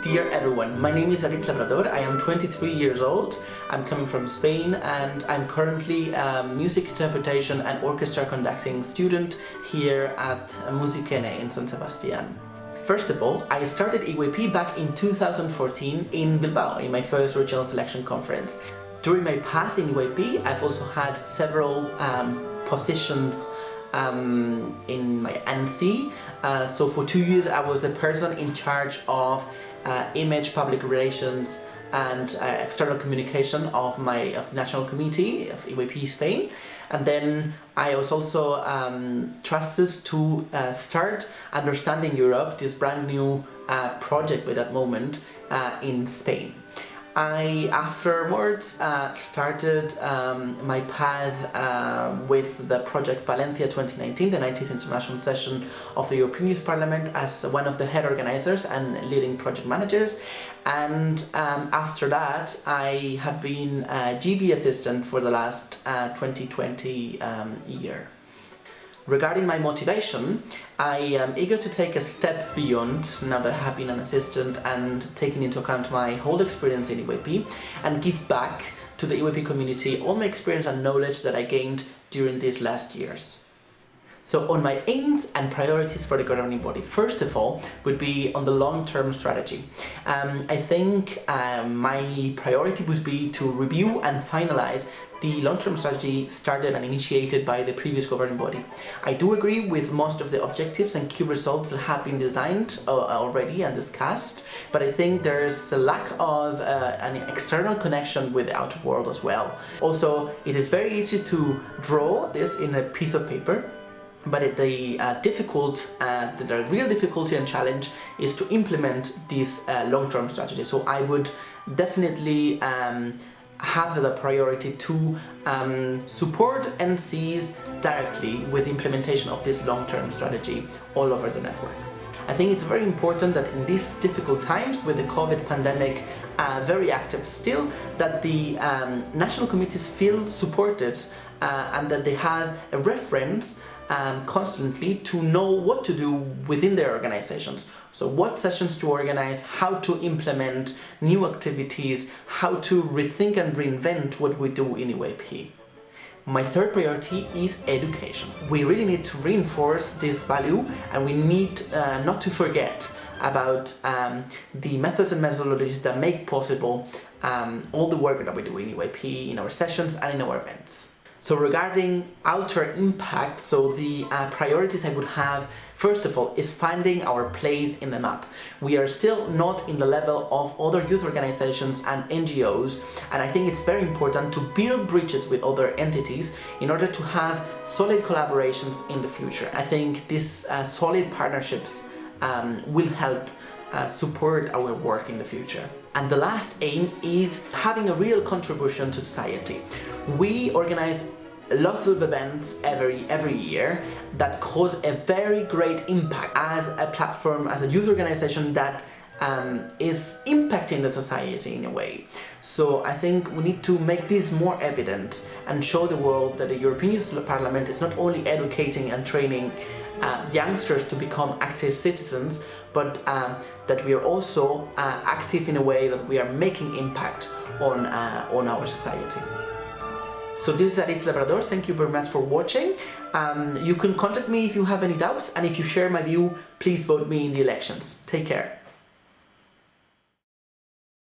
Dear everyone, my name is Aritz Labrador. I am 23 years old. I'm coming from Spain and I'm currently a music interpretation and orchestra conducting student here at Musikene in San Sebastian. First of all, I started EYP back in 2014 in Bilbao in my first regional selection conference. During my path in EYP, I've also had several positions in my NC. So for 2 years I was the person in charge of image, public relations and external communication of the National Committee of EYP Spain. And then I was also trusted to start Understanding Europe, this brand new project at that moment in Spain. I afterwards started my path with the project Valencia 2019, the 19th International Session of the European Youth Parliament, as one of the head organizers and leading project managers. And after that, I have been a GB assistant for the last 2020 year. Regarding my motivation, I am eager to take a step beyond now that I have been an assistant and taking into account my whole experience in EYP and give back to the EYP community all my experience and knowledge that I gained during these last years. So on my aims and priorities for the governing body, first of all, would be on the long-term strategy. I think my priority would be to review and finalize the long-term strategy started and initiated by the previous governing body. I do agree with most of the objectives and key results that have been designed already and discussed, but I think there's a lack of an external connection with the outer world as well. Also, it is very easy to draw this in a piece of paper, but the real difficulty and challenge is to implement this long-term strategy. So I would definitely have the priority to support NCs directly with implementation of this long-term strategy all over the network. I think it's very important that in these difficult times with the COVID pandemic very active still, that the national committees feel supported and that they have a reference constantly to know what to do within their organizations. So what sessions to organize, how to implement new activities, how to rethink and reinvent what we do in EYP. My third priority is education. We really need to reinforce this value and we need not to forget about the methods and methodologies that make possible all the work that we do in EYP, in our sessions and in our events. So regarding outer impact, so the priorities I would have, first of all, is finding our place in the map. We are still not in the level of other youth organizations and NGOs, and I think it's very important to build bridges with other entities in order to have solid collaborations in the future. I think these solid partnerships will help support our work in the future. And the last aim is having a real contribution to society. We organize lots of events every year that cause a very great impact as a platform, as a youth organization that is impacting the society in a way. So I think we need to make this more evident and show the world that the European Youth Parliament is not only educating and training youngsters to become active citizens, but that we are also active in a way that we are making impact on our society. So this is Aritz Labrador, thank you very much for watching. You can contact me if you have any doubts, and if you share my view, please vote me in the elections. Take care.